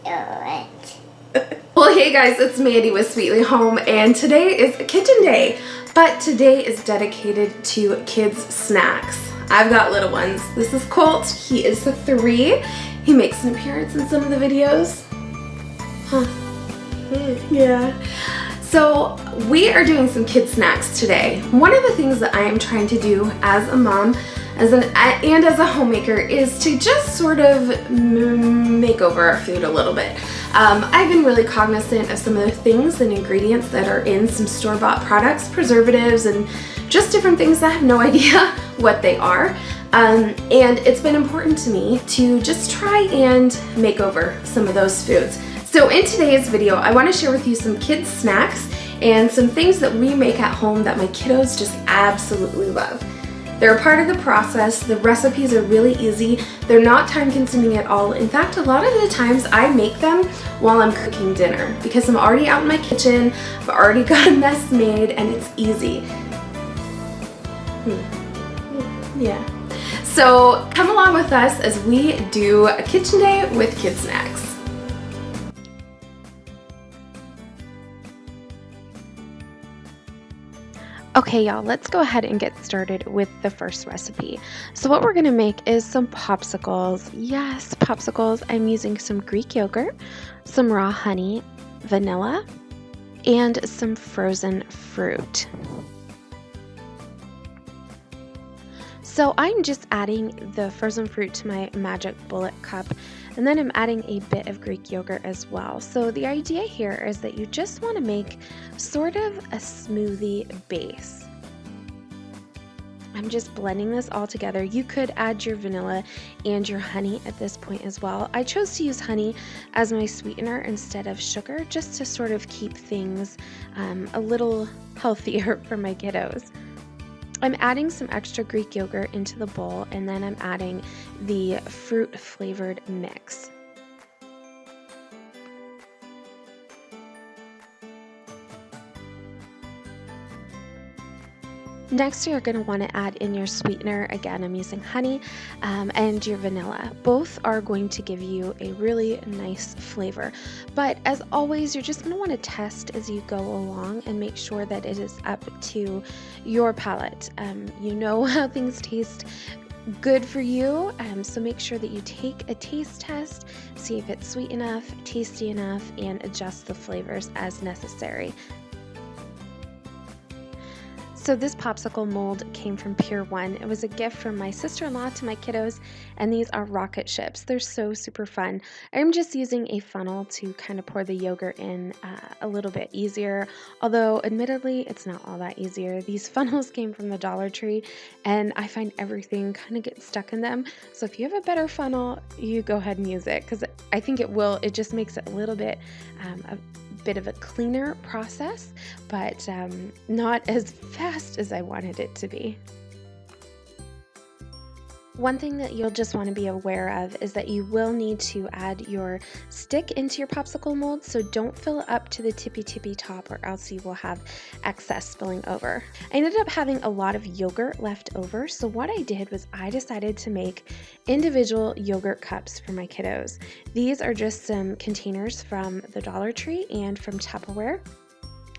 Well, hey guys, it's Mandy with Sweetly Home, and today is kitchen day, but today is dedicated to kids' snacks. I've got little ones. This is Colt. He is 3. He makes an appearance in some of the videos. Huh. Yeah. So we are doing some kid snacks today. One of the things that I am trying to do as a mom and as a homemaker is to just sort of make over our food a little bit. I've been really cognizant of some of the things and ingredients that are in some store-bought products, preservatives, and just different things that I have no idea what they are. And it's been important to me to just try and make over some of those foods. So in today's video, I want to share with you some kids snacks and some things that we make at home that my kiddos just absolutely love. They're a part of the process. The recipes are really easy. They're not time consuming at all. In fact, a lot of the times I make them while I'm cooking dinner because I'm already out in my kitchen. I've already got a mess made and it's easy. Yeah. So come along with us as we do a kitchen day with kid snacks. Okay, y'all, let's go ahead and get started with the first recipe. So what we're gonna make is some popsicles. Yes, popsicles. I'm using some Greek yogurt, some raw honey, vanilla, and some frozen fruit. So I'm just adding the frozen fruit to my magic bullet cup, and then I'm adding a bit of Greek yogurt as well. So the idea here is that you just want to make sort of a smoothie base. I'm just blending this all together. You could add your vanilla and your honey at this point as well. I chose to use honey as my sweetener instead of sugar, just to sort of keep things a little healthier for my kiddos. I'm adding some extra Greek yogurt into the bowl, and then I'm adding the fruit flavored mix. Next, you're going to want to add in your sweetener. Again, I'm using honey and your vanilla. Both are going to give you a really nice flavor. But as always, you're just going to want to test as you go along and make sure that it is up to your palate. You know how things taste good for you, so make sure that you take a taste test, see if it's sweet enough, tasty enough, and adjust the flavors as necessary. So this popsicle mold came from Pier 1. It was a gift from my sister-in-law to my kiddos, and these are rocket ships. They're so super fun. I'm just using a funnel to kind of pour the yogurt in a little bit easier, although admittedly it's not all that easier. These funnels came from the Dollar Tree, and I find everything kind of gets stuck in them. So if you have a better funnel, you go ahead and use it, because I think it just makes it a little bit of a cleaner process, but not as fast as I wanted it to be. One thing that you'll just want to be aware of is that you will need to add your stick into your popsicle mold, so don't fill it up to the tippy top or else you will have excess spilling over. I ended up having a lot of yogurt left over, so what I did was I decided to make individual yogurt cups for my kiddos. These are just some containers from the Dollar Tree and from Tupperware.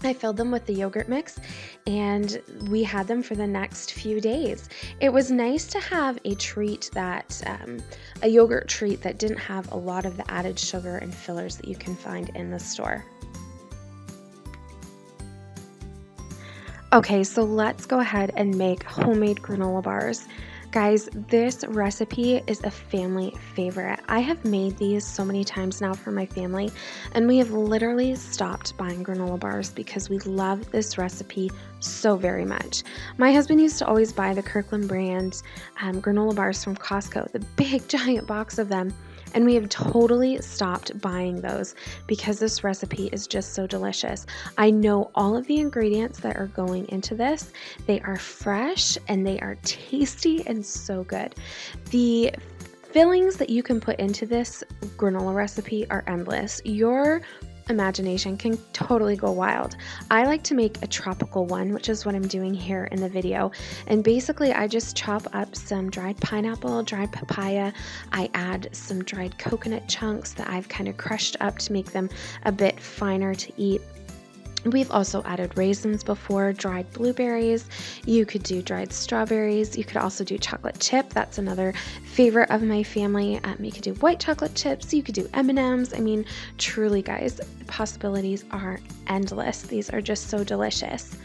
I filled them with the yogurt mix, and we had them for the next few days. It was nice to have a treat a yogurt treat that didn't have a lot of the added sugar and fillers that you can find in the store. Okay, so let's go ahead and make homemade granola bars. Guys, this recipe is a family favorite. I have made these so many times now for my family, and we have literally stopped buying granola bars because we love this recipe so very much. My husband used to always buy the Kirkland brand granola bars from Costco, the big giant box of them, and we have totally stopped buying those because this recipe is just so delicious. I know all of the ingredients that are going into this. They are fresh and they are tasty and so good. The fillings that you can put into this granola recipe are endless. Your imagination can totally go wild. I like to make a tropical one, which is what I'm doing here in the video. And basically I just chop up some dried pineapple, dried papaya. I add some dried coconut chunks that I've kind of crushed up to make them a bit finer to eat. We've also added raisins before, dried blueberries. You could do dried strawberries. You could also do chocolate chip. That's another favorite of my family. You could do white chocolate chips. You could do M&Ms. I mean, truly, guys, the possibilities are endless. These are just so delicious.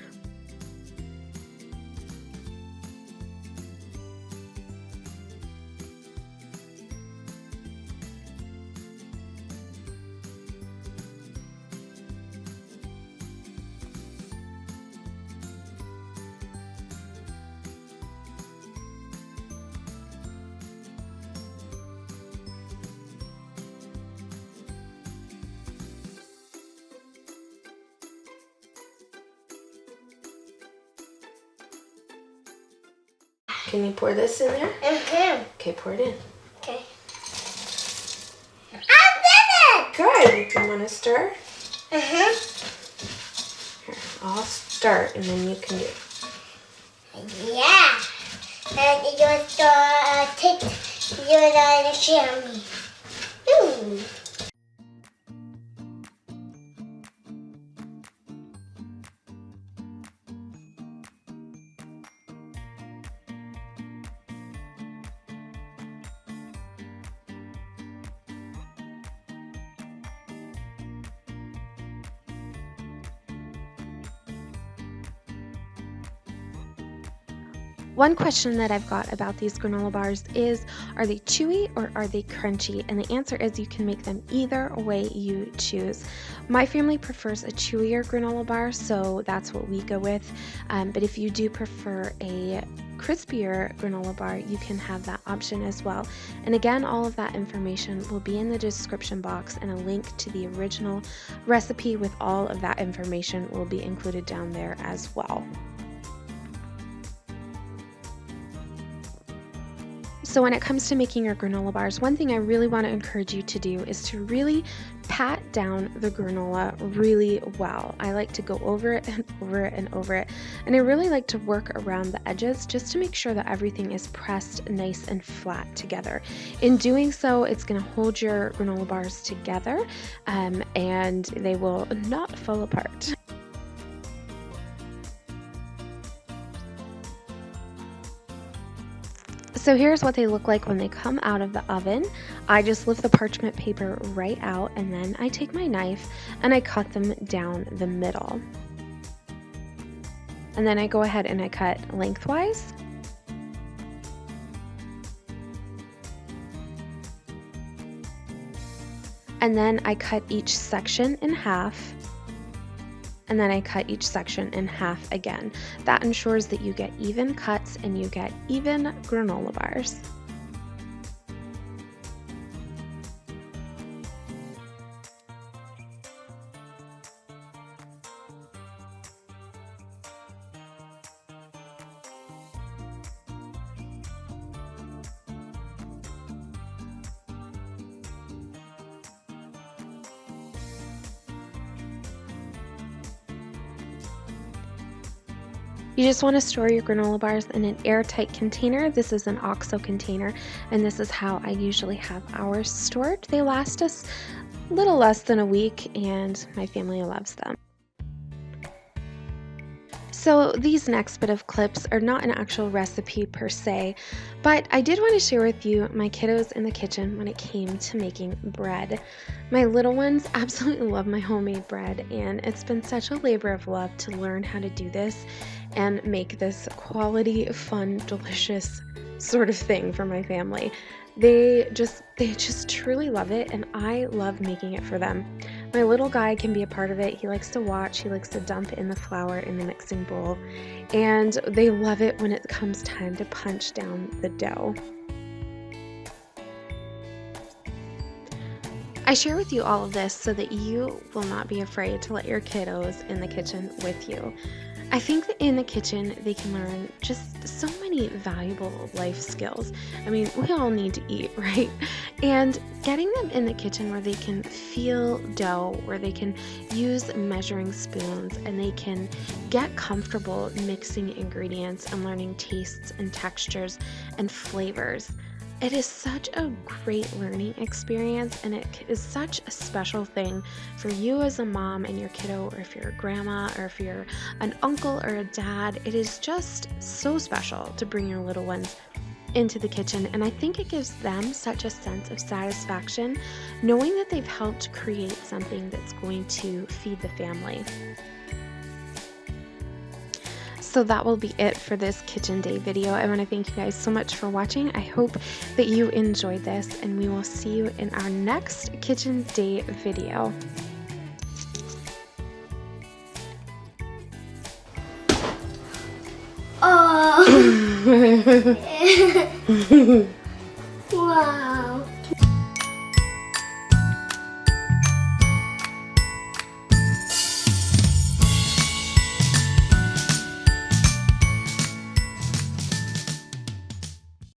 Can you pour this in there? Mm-hmm. Okay, pour it in. Okay. I did it! Good. You want to stir? Mm-hmm. Here, I'll start and then you can do it. Yeah. And you take your share me. One question that I've got about these granola bars is, are they chewy or are they crunchy? And the answer is you can make them either way you choose. My family prefers a chewier granola bar, so that's what we go with. But if you do prefer a crispier granola bar, you can have that option as well. And again, all of that information will be in the description box, and a link to the original recipe with all of that information will be included down there as well. So when it comes to making your granola bars, one thing I really want to encourage you to do is to really pat down the granola really well. I like to go over it and over it and over it. And I really like to work around the edges just to make sure that everything is pressed nice and flat together. In doing so, it's going to hold your granola bars together and they will not fall apart. So here's what they look like when they come out of the oven. I just lift the parchment paper right out, and then I take my knife and I cut them down the middle. And then I go ahead and I cut lengthwise. And then I cut each section in half. And then I cut each section in half again. That ensures that you get even cuts and you get even granola bars. You just want to store your granola bars in an airtight container. This is an OXO container, and this is how I usually have ours stored. They last us a little less than a week, and my family loves them. So these next bit of clips are not an actual recipe per se, but I did want to share with you my kiddos in the kitchen when it came to making bread. My little ones absolutely love my homemade bread, and it's been such a labor of love to learn how to do this and make this quality, fun, delicious sort of thing for my family. They just truly love it, and I love making it for them. My little guy can be a part of it. He likes to watch, he likes to dump in the flour in the mixing bowl, and they love it when it comes time to punch down the dough. I share with you all of this so that you will not be afraid to let your kiddos in the kitchen with you. I think that in the kitchen they can learn just so many valuable life skills. I mean, we all need to eat, right? And getting them in the kitchen where they can feel dough, where they can use measuring spoons, and they can get comfortable mixing ingredients and learning tastes and textures and flavors. It is such a great learning experience, and it is such a special thing for you as a mom and your kiddo, or if you're a grandma, or if you're an uncle or a dad. It is just so special to bring your little ones into the kitchen, and I think it gives them such a sense of satisfaction knowing that they've helped create something that's going to feed the family. So that will be it for this kitchen day video. I want to thank you guys so much for watching. I hope that you enjoyed this, and we will see you in our next kitchen day video. Oh. Wow.